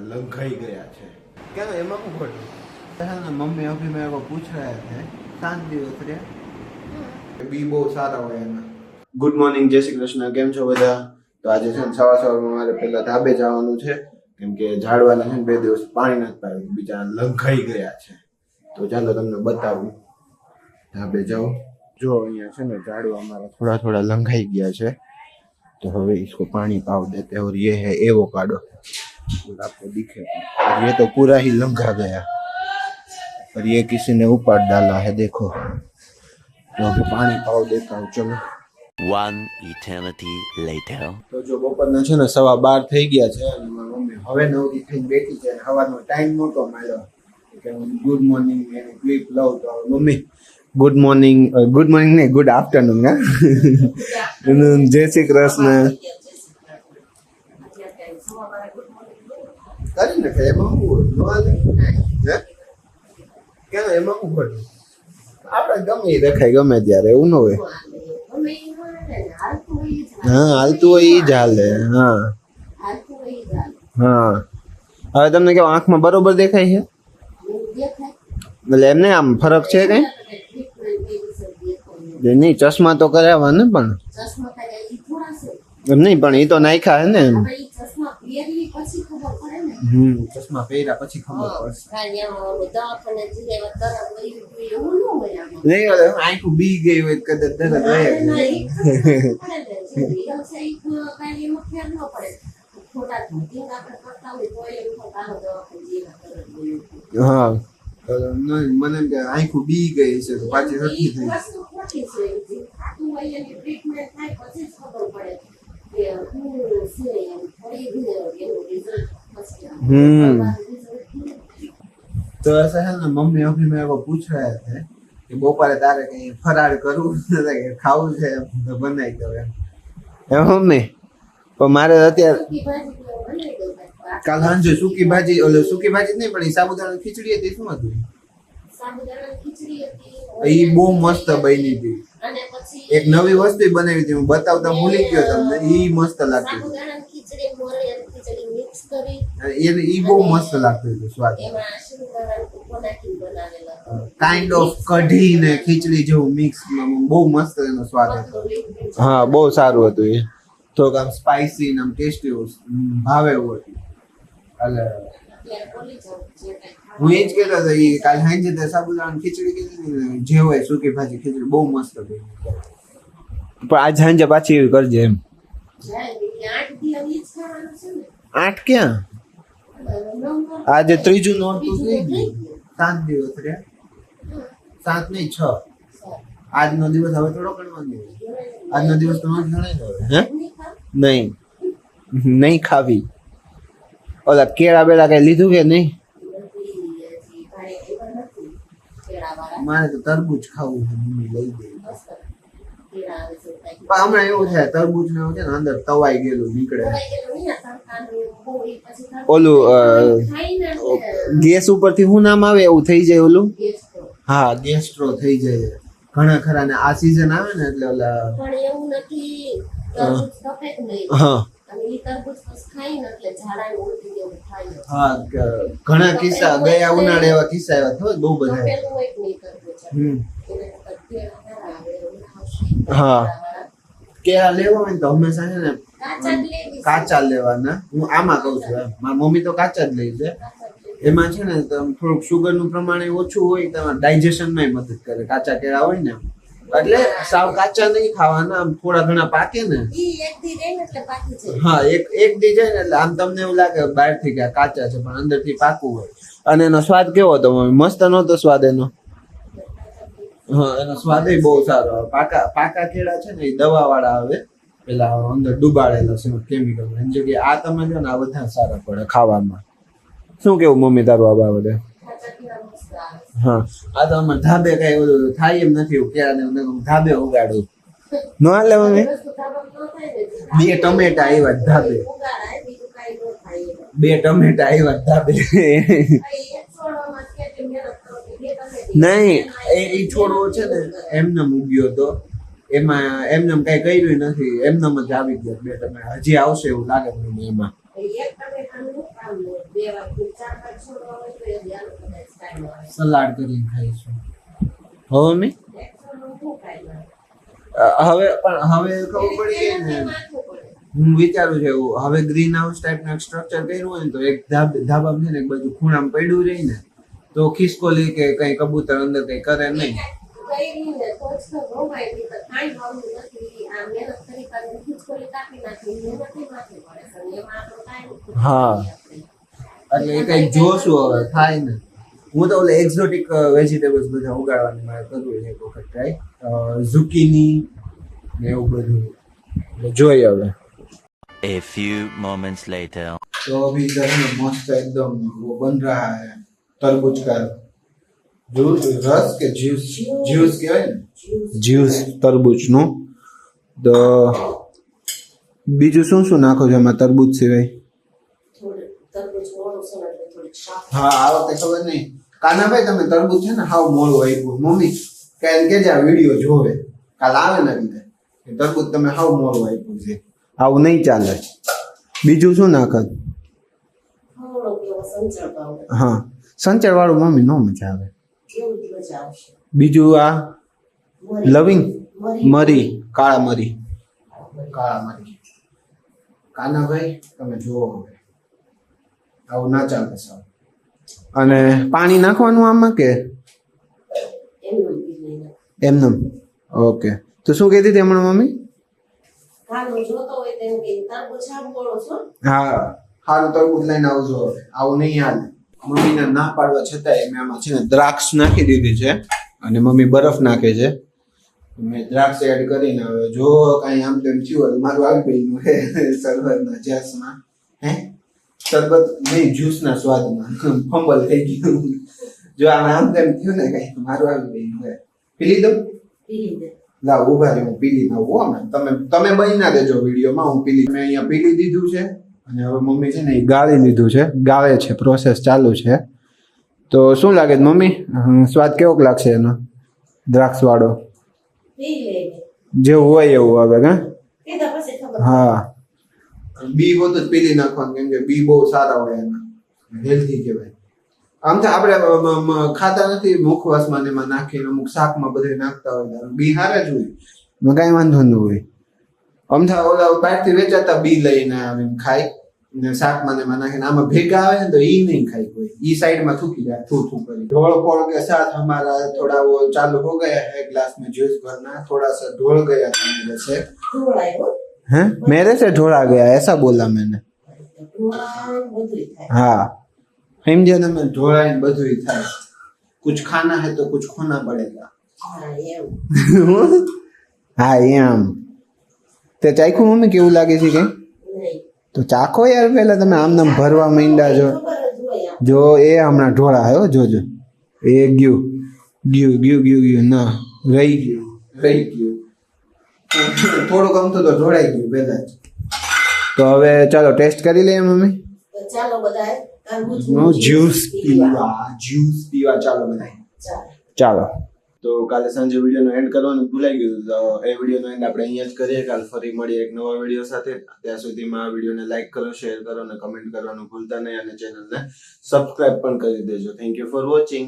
लंघाई गया है। क्या एम मम्मी अभी मेरे को पूछ रहे थे 7 दिवस रे बी बहुत सारा हुआ है ना। गुड मॉर्निंग, जय श्री कृष्ण, केम छो બધા? તો આજે છે સવાર સવારમાં મારે પહેલા ધાબે જવાનું છે કેમ કે ઝાડવાને છે 2 દિવસ પાણી નથી પાયું, બીજા લંઘાઈ ગયા છે। તો ચાલો તમને બતાવું, ધાબે જાઓ। જો અહીંયા છે ને ઝાડવા અમારા थोड़ा थोड़ा लंघाई गया है, तो हमें इसको पानी पाव देते हैं। और ये है एवोकाडो, आपको दिखे और ये तो पूरा ही लंघा गया और ये किसी ने ऊपर डाला है, देखो। तो अभी पानी पाव देता हूँ, चलो। One eternity later. तो जो બપોરના છે ને 12:30 થઈ ગયા છે અને મારી મમ્મી હવે નવરી થઈને બેઠી છે। સવારનો ટાઈમ નહોતો મળ્યો કે હું ગુડ મોર્નિંગ એની ક્લિપ લઉં, તો મમ્મી ગુડ મોર્નિંગ નહીં, ગુડ આફ્ટરનૂન। હા જય શ્રી કૃષ્ણ કરી નાખે એમાં હું હે કેમ એમાં હું કરું? આપણે ગમે એ દેખાય ગમે ત્યારે, એવું ન હોય। હા હાલતું હોય ઈ જ હાલે। હા હા હવે તમને કેવું આંખમાં બરોબર દેખાય છે? એટલે એમને આમ ફરક છે કઈ? નહીં ચશ્મા તો કરાવવા ને, પણ એમ નહીં, પણ એ તો નાખ્યા હે ને એમ। ચશ્મા પહેર્યા પછી ખબર પડશે। નહીં આંખું બી ગઈ હોય કદાચ દરદ હા મને એમ કે આંખું બી ગઈ છે તો પાછી સરખી થઈ। तो ऐसा है ना, मम्मी अभी मेरे को पूछ रहे थे कि बपोरे तारे कहीं फरार करूं कि खाऊं છે તો બનાવી દો એમ। મમ્મી પણ મારે અત્યારે કાલ સાંજે સૂકી ભાજી, ઓલે સૂકી ભાજી નહીં પણ સાબુદાણા ખીચડી હતી। શું હતું? સાબુદાણા ખીચડી હતી, એ બહુ મસ્ત બની હતી। અને પછી એક નવી વસ્તુ બનાવી હતી, હું બતાવતા ભૂલી ગયો તમને, ઈ મસ્ત લાગતી હતી। સાબુદાણા ખીચડી મોરે અને ખીચડી મિક્સ કરી એને ઈ બહુ મસ્ત લાગતું હતું સ્વાદ। એમાં સાબુદાણા કોનાથી બનાવેલા કાઇન્ડ ઓફ કઢી ને ખીચડી જેવું મિક્સ, બહુ મસ્ત એનો સ્વાદ હતો। હા બહુ સારું હતું એ, થોડુંક આમ સ્પાઈસી ને આમ ટેસ્ટી ભાવે એવું હતું। એટલે હું એ જ કહેતો હતો એ કાલ સાંજે તે સાબુદાણા ખીચડી કીધી જે હોય સૂકી ભાજી ખીચડી બહુ મસ્ત હતી, પણ આજ સાંજે પાછી એવી કરજે એમ। 8 ક્યાં? આજે ત્રીજું નોરતું થઈ ગયું, 7 દિવસ રે, 7 નહીં 6। આજનો દિવસ હવે થોડો ગણવાનો, આજનો દિવસ તો ન ગણાય હે? નહીં ખાવી। ઓલા કેળા બેળા કઈ લીધું કે નહીં? મારે તો તરબૂચ ખાવું છે, મમ્મી લઈ દે। પણ હમણાં એવું છે તરબૂચ ને એવું છે ને અંદર તવાઈ ગયેલું નીકળે, ઓલું ગેસ ઉપરથી શું નામ આવે એવું થઈ જાય ઓલું। હા ગેસ્ટ્રો થઈ જાય ઘણા ખરા ને આ સીઝન આવે ને એટલે ઓલા હા હા ઘણા કિસ્સા ગયા ઉનાળે એવા કિસ્સા એવા થયો બહુ બધા। હા કેળા લેવા હોય ને તો હંમેશા છે ને કાચા લેવાના। હું આમાં કઉ છું મારી મમ્મી તો કાચા જ લે છે, એમાં છે ને થોડુંક સુગર નું પ્રમાણ ઓછું હોય, તમારે ડાયજેશન માં મદદ કરે। કાચા કેળા હોય ને એટલે સાવ કાચા નહીં ખાવાના, આમ થોડા ઘણા પાકે ને હા એક દી જાય ને એટલે આમ તમને એવું લાગે બહાર થી કે કાચા છે પણ અંદર થી પાકું હોય। અને એનો સ્વાદ કેવો હતો? મસ્ત નતો સ્વાદ એનો? હા એનો સ્વાદ બહુ સારો આવે। પાકા કેળા છે ને એ દવા વાળા આવે, પેલા અંદર ડુબાડેલા છે કેમિકલ, એની જગ્યાએ આ તમે જો ને આ બધા સારા પડે ખાવામાં। શું કેવું મમ્મી તારું આ બાબતે? હા આ તો અમારે ધાબે કઈ ઓલું થાય એમ નથી, કેળા ને ધાબે ઉગાડું ન હાલે મમ્મી? 2 ટમેટા આવ્યા ધાબે, 2 ટમેટા આવ્યા ધાબે। નહીં એ છોડવો છે ને એમને ઉગ્યો હતો, એમાં એમને કઈ કર્યું નથી, એમને જ આવી ગયા 2 ટમેટા, હજી આવશે એવું લાગે મને એમાં। સલાડ કરીને ખાઈશું. હવે મમ્મી હવે ખબર પડી ગઈ ને. હું વિચારું છું એવું, હવે ગ્રીન હાઉસ ટાઈપનું સ્ટ્રક્ચર કર્યું હોય ને તો એક ધાબામાં છે ને એક બાજુ ખૂણામાં પડ્યું રહી ને તો ખિસકોલી કે કઈ કબૂતર અંદર કઈ કરે નહીં. હા એટલે એ કઈક જોશું હવે થાય ને. હું તો ઓલે એક્ઝોટિક વેજીટેબલ્સ બધા ઉગાડવાની મારે કરવું છે એક વખત ટ્રાય, ઝુકીની ને એવું બધું. એટલે જોઈએ હવે. A few moments later. तो अभी इधर में मस्त एकदम वो बन रहा है तरबूज का जूस, रस के जूस, जूस क्या है जूस तरबूज नो. तो બીજું શું શું નાખો છો એમાં તરબૂચ સિવાય? હા આ વખતે ખબર નહીં. કાનાભાઈ તમે તરબૂચ છે ને હાવ મોડું આપ્યું. મમ્મી કે જે આ વિડીયો જોવે કાલ આવે ને એટલે તરબૂચ તમે હાવ મોડું આપ્યું છે, આવું નહીં ચાલે. બીજું શું નાખત? હા સંચળ વાળું મમ્મી નો મજા આવે. બીજું આ લવિંગ મરી, કાળા મરી, કાળા મરી. કાનાભાઈ તમે જુઓ હવે આવું ના ચાલે સાવ. અને પાણી નાખવાનું આમાં કે એમનેમ? ઓકે. તો શું કહેતી હતી હમણાં મમ્મી? હા સારું તરબૂચ લઈને આવજો હવે, આવું નહીં હાલે. મમ્મીને ના પાડવા છતાંય મેં આમાં છે ને દ્રાક્ષ નાખી દીધી છે અને મમ્મી બરફ નાખે છે. મેં દ્રાક્ષ એડ કરીને હવે જો કઈ આમ તેમ થયું હોય મારું આવી ગયું હે શરબતના જ્યાસમાં, હે શરબત નહીં જ્યુસના સ્વાદમાં ફંબલ થઈ ગયું. જો આમ તેમ થયું ને કઈ મારું આવી ગયું હે. પી લીધું? લાવ ઉભા રહી હું પી લીધું. તમે બની ના દેજો વિડીયોમાં, હું પી લીધું. મેં અહીંયા પી દીધું છે અને હવે મમ્મી છે ને એ ગાળી લીધું છે, ગાળે છે, પ્રોસેસ ચાલુ છે. તો શું લાગે છે મમ્મી, સ્વાદ કેવો લાગશે એનો દ્રાક્ષ વાળો? જેવું હોય એવું હવે હા. બી હોત જ પીલી નાખવાનું કેમ કે બી બહુ સારા હોય એના, હેલ્ધી કહેવાય. આમ તો આપણે ખાતા નથી મુખવાસમાં ને એમાં નાખીને અમુક શાકમાં બધે નાખતા હોય, બી હારા જ હોય, એમાં કાંઈ વાંધો ન હોય. અમથા ઓલા બહારથી વેચાતા બી લઈને આવીને ખાય ને શાકમાં ને એમાં નાખીને આમાં ભેગા આવે ને તો ઈ નહીં ખાય કોઈ, ઈ સાઈડમાં થૂકી જાય થૂ કરી. ढोल फोड़ के साथ हमारा थोड़ा वो चालू हो गया है ग्लास में जूस भरना, थोड़ा सा ढोल गया था मेरे से. हैं मेरे से ढोला गया ऐसा बोला मैंने. हाँ समझे ना, मैं ढोला इन બધું થાય. कुछ खाना है तो कुछ खोना पड़ेगा. હા એમ. તે ચાખ્યું મમ્મી કેવું લાગે છે કે? તો ચાખો યાર, પેલા તમે આમ નામ ભરવા માંડ્યા છો. જો એ હમણાં ઢોળા આવ્યો જોજો, એ ગયું ના રહી ગયું થોડુંક અમથું તો ઢોળાઈ ગયું પહેલા જ. તો હવે ચાલો ટેસ્ટ કરી લઈએ મમ્મી. ચાલો બધા જ્યુસ પીવા ચાલો બધા. ચાલો. તો કાલે સાંજે વિડીયોનો એન્ડ કરવાનું ભૂલાઈ ગયું, તો એ વિડીયોનો એન્ડ આપણે અહીંયા જ કરીએ. કાલ ફરી મળીએ એક નવા વિડીયો સાથે. ત્યાં સુધીમાં આ વિડીયોને લાઈક કરો, શેર કરો અને કમેન્ટ કરવાનું ભૂલતા નહીં અને ચેનલને સબસ્ક્રાઇબ પણ કરી દેજો. Thank you for watching.